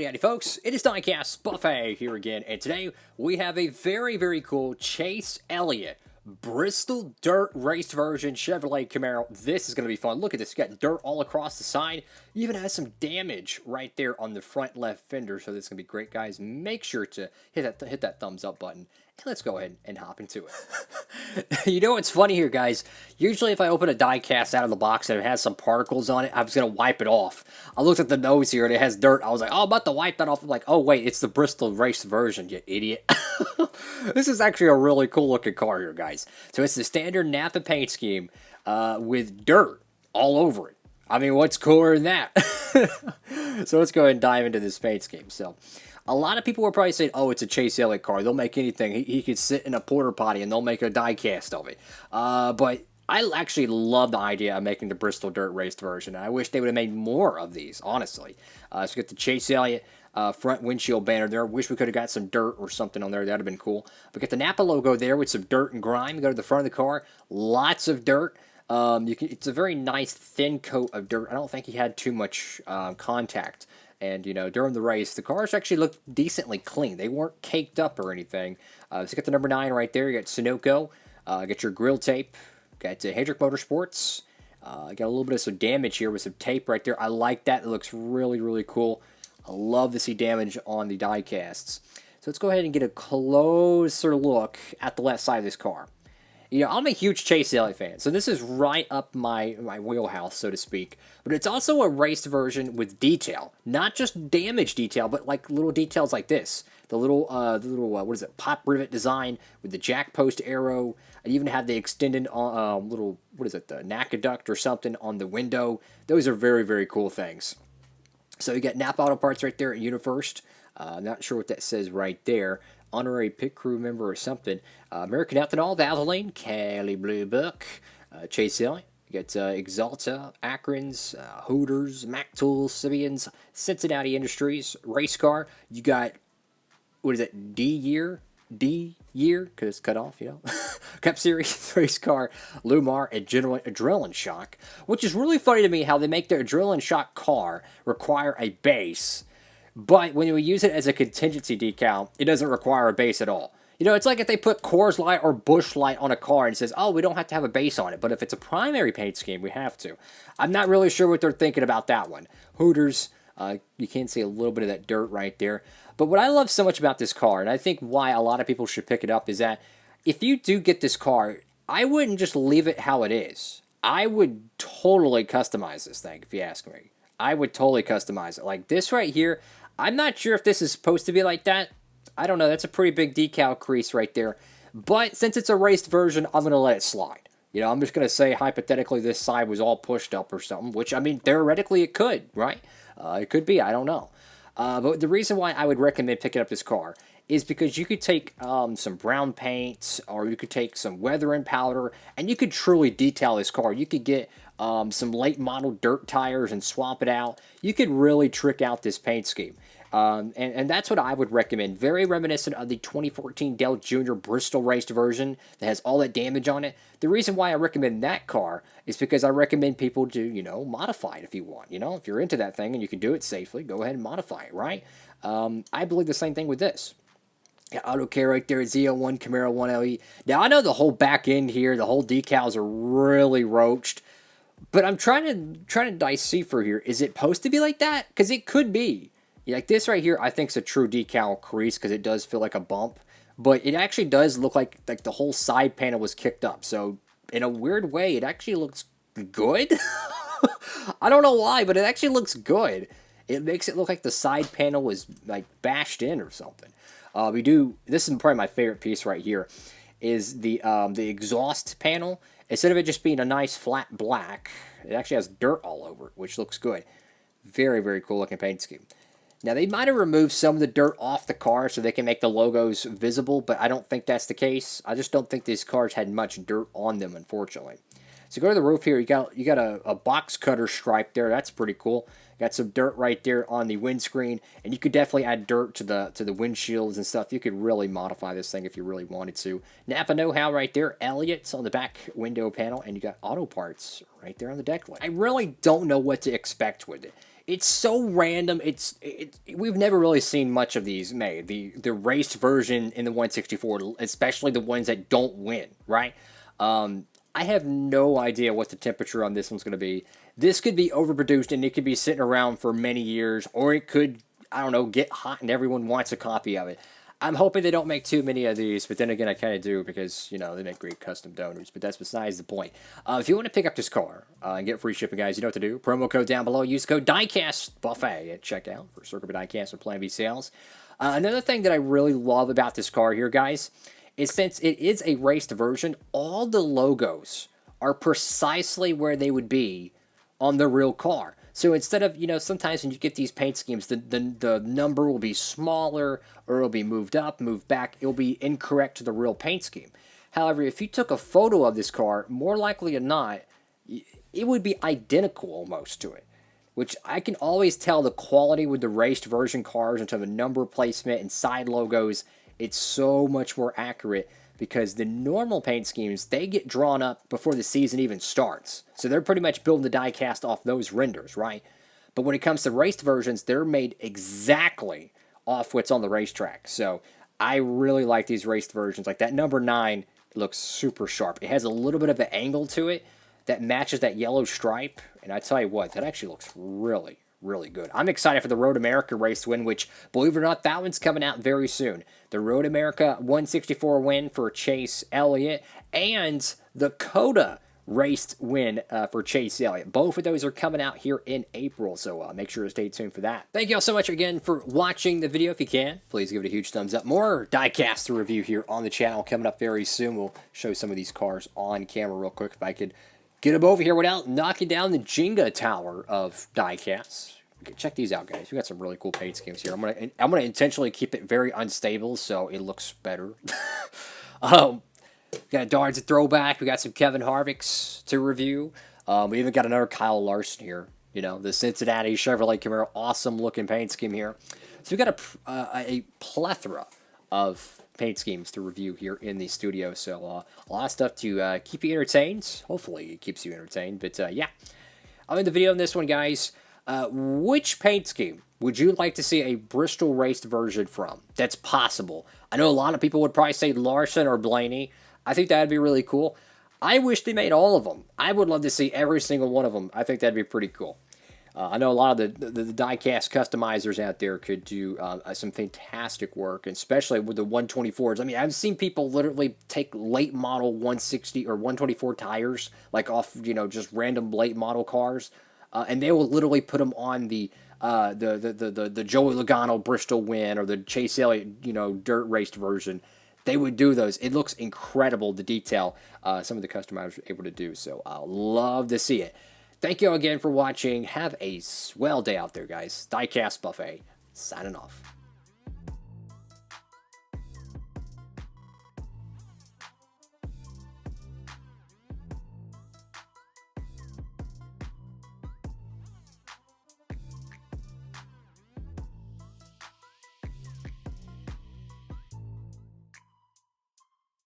Howdy folks, it is Diecastbuffet here again, and today we have a very cool Chase Elliott Bristol dirt race version Chevrolet Camaro. This is going to be fun. Look at this, you got dirt all across the side, even has some damage right there on the front left fender, so this is going to be great, guys. Make sure to hit that thumbs up button, and let's go ahead and hop into it. You know what's funny here, guys? Usually if I open a diecast out of the box and it has some particles on it, I was going to wipe it off. I looked at the nose here and it has dirt. I was like, oh, I'm about to wipe that off. I'm like, oh, wait, it's the Bristol race version, you idiot. This is actually a really cool looking car here, guys. So it's the standard Napa paint scheme with dirt all over it. I mean, what's cooler than that? So let's go ahead and dive into this paint scheme. So a lot of people were probably saying, oh, it's a Chase Elliott car. They'll make anything. He could sit in a porta potty and they'll make a diecast of it. But I actually love the idea of making the Bristol dirt raced version. I wish they would have made more of these, honestly. So you get the Chase Elliott front windshield banner there. Wish we could have got some dirt or something on there. That would have been cool. But get the Napa logo there with some dirt and grime. You go to the front of the car. Lots of dirt. It's a very nice thin coat of dirt. I don't think he had too much contact. And, you know, during the race, the cars actually looked decently clean. They weren't caked up or anything. So you got the number 9 right there. You got Sunoco. Got your grill tape. Got Hendrick Motorsports. Got a little bit of some damage here with some tape right there. I like that. It looks really cool. I love to see damage on the diecasts. So let's go ahead and get a closer look at the left side of this car. You know, I'm a huge Chase Elliott fan, so this is right up my wheelhouse, so to speak. But it's also a raced version with detail. Not just damage detail, but like little details like this. The little what is it, pop rivet design with the jack post arrow. I even have the extended little, what is it, the NACA duct or something on the window. Those are very cool things. So you got Napa Auto Parts right there at UniFirst. Not sure what that says right there. Honorary pit crew member or something. American Ethanol, Valvoline, Cali Blue Book, Chase Elliott. You got Exalta, Akron's, Hooters, Mac Tools, Sibians, Cincinnati Industries, Race Car. You got, what is it, D-Year, because it's cut off, you know. Cup Series, Race Car, Lumar, and Adrenaline Shock. Which is really funny to me how they make their Adrenaline Shock car require a base. But when you use it as a contingency decal, it doesn't require a base at all. You know, it's like if they put Coors Light or Busch Light on a car and it says, oh, we don't have to have a base on it. But if it's a primary paint scheme, we have to. I'm not really sure what they're thinking about that one. Hooters, you can see a little bit of that dirt right there. But what I love so much about this car, and I think why a lot of people should pick it up, is that if you do get this car, I wouldn't just leave it how it is. I would totally customize this thing, if you ask me. I would totally customize it. Like this right here, I'm not sure if this is supposed to be like that. I don't know. That's a pretty big decal crease right there. But since it's a raced version, I'm going to let it slide. You know, I'm just going to say hypothetically this side was all pushed up or something, which, I mean, theoretically it could, right? It could be. I don't know. But the reason why I would recommend picking up this car is because you could take some brown paint or you could take some weathering powder and you could truly detail this car. You could get some late model dirt tires and swap it out. You could really trick out this paint scheme. And that's what I would recommend. Very reminiscent of the 2014 Dale Jr. Bristol raced version that has all that damage on it. The reason why I recommend that car is because I recommend people to, you know, modify it if you want. You know, if you're into that thing and you can do it safely, go ahead and modify it, right? I believe the same thing with this. Auto care right there, Z01 Camaro 1LE. Now, I know the whole back end here, the whole decals are really roached. But I'm trying to decipher here. Is it supposed to be like that? Because it could be. Like this right here, I think is a true decal crease because it does feel like a bump. But it actually does look like the whole side panel was kicked up. So in a weird way, it actually looks good. I don't know why, but it actually looks good. It makes it look like the side panel was like bashed in or something. This is probably my favorite piece right here, is the exhaust panel. Instead of it just being a nice flat black, it actually has dirt all over it, which looks good. Very cool looking paint scheme. Now, they might have removed some of the dirt off the car so they can make the logos visible, but I don't think that's the case. I just don't think these cars had much dirt on them, unfortunately. So go to the roof here. You got a box cutter stripe there. That's pretty cool. Got some dirt right there on the windscreen, and you could definitely add dirt to the windshields and stuff. You could really modify this thing if you really wanted to. Napa know-how right there. Elliott's on the back window panel, and you got auto parts right there on the deck lid. I really don't know what to expect with it. It's so random. We've never really seen much of these made. The raced version in the 164, especially the ones that don't win, right? I have no idea what the temperature on this one's going to be. This could be overproduced and it could be sitting around for many years, or it could, I don't know, get hot and everyone wants a copy of it. I'm hoping they don't make too many of these, but then again, I kind of do because, you know, they make great custom donors, but that's besides the point. If you want to pick up this car and get free shipping, guys, you know what to do. Promo code down below. Use code DIECASTbuffet at checkout for Circuit Diecast or Plan B sales. Another thing that I really love about this car here, guys, is since it is a raced version, all the logos are precisely where they would be on the real car. So instead of, you know, sometimes when you get these paint schemes, the number will be smaller, or it'll be moved up, moved back. It'll be incorrect to the real paint scheme. However, if you took a photo of this car, more likely than not, it would be identical almost to it. Which I can always tell the quality with the raced version cars in terms of number placement and side logos. It's so much more accurate because the normal paint schemes, they get drawn up before the season even starts. So they're pretty much building the die-cast off those renders, right? But when it comes to raced versions, they're made exactly off what's on the racetrack. So I really like these raced versions. Like that number 9 looks super sharp. It has a little bit of an angle to it that matches that yellow stripe. And I tell you what, that actually looks really, really good. I'm excited for the Road America race win, which, believe it or not, that one's coming out very soon. The Road America 164 win for Chase Elliott and the Coda raced win for Chase Elliott. Both of those are coming out here in April, so make sure to stay tuned for that. Thank you all so much again for watching the video. If you can, please give it a huge thumbs up. More diecast to review here on the channel coming up very soon. We'll show some of these cars on camera real quick if I could get them over here without knocking down the Jenga tower of diecasts. Okay, check these out, guys. We got some really cool paint schemes here. I'm gonna intentionally keep it very unstable so it looks better. Got a Dards throwback. We got some Kevin Harvick's to review. We even got another Kyle Larson here. You know, the Cincinnati Chevrolet Camaro, awesome looking paint scheme here. So we got a plethora of paint schemes to review here in the studio. So a lot of stuff to keep you entertained. Hopefully it keeps you entertained. But yeah, I'm in the video on this one, guys. Which paint scheme would you like to see a Bristol raced version from? That's possible. I know a lot of people would probably say Larson or Blaney. I think that'd be really cool. I wish they made all of them. I would love to see every single one of them. I think that'd be pretty cool. I know a lot of the diecast customizers out there could do some fantastic work, and especially with the 124s. I mean, I've seen people literally take late model 160 or 124 tires, like off, you know, just random late model cars, and they will literally put them on the Joey Logano Bristol win or the Chase Elliott, you know, dirt raced version. They would do those. It looks incredible, the detail some of the customizers are able to do. So I'll love to see it. Thank you all again for watching. Have a swell day out there, guys. Diecast Buffet, signing off.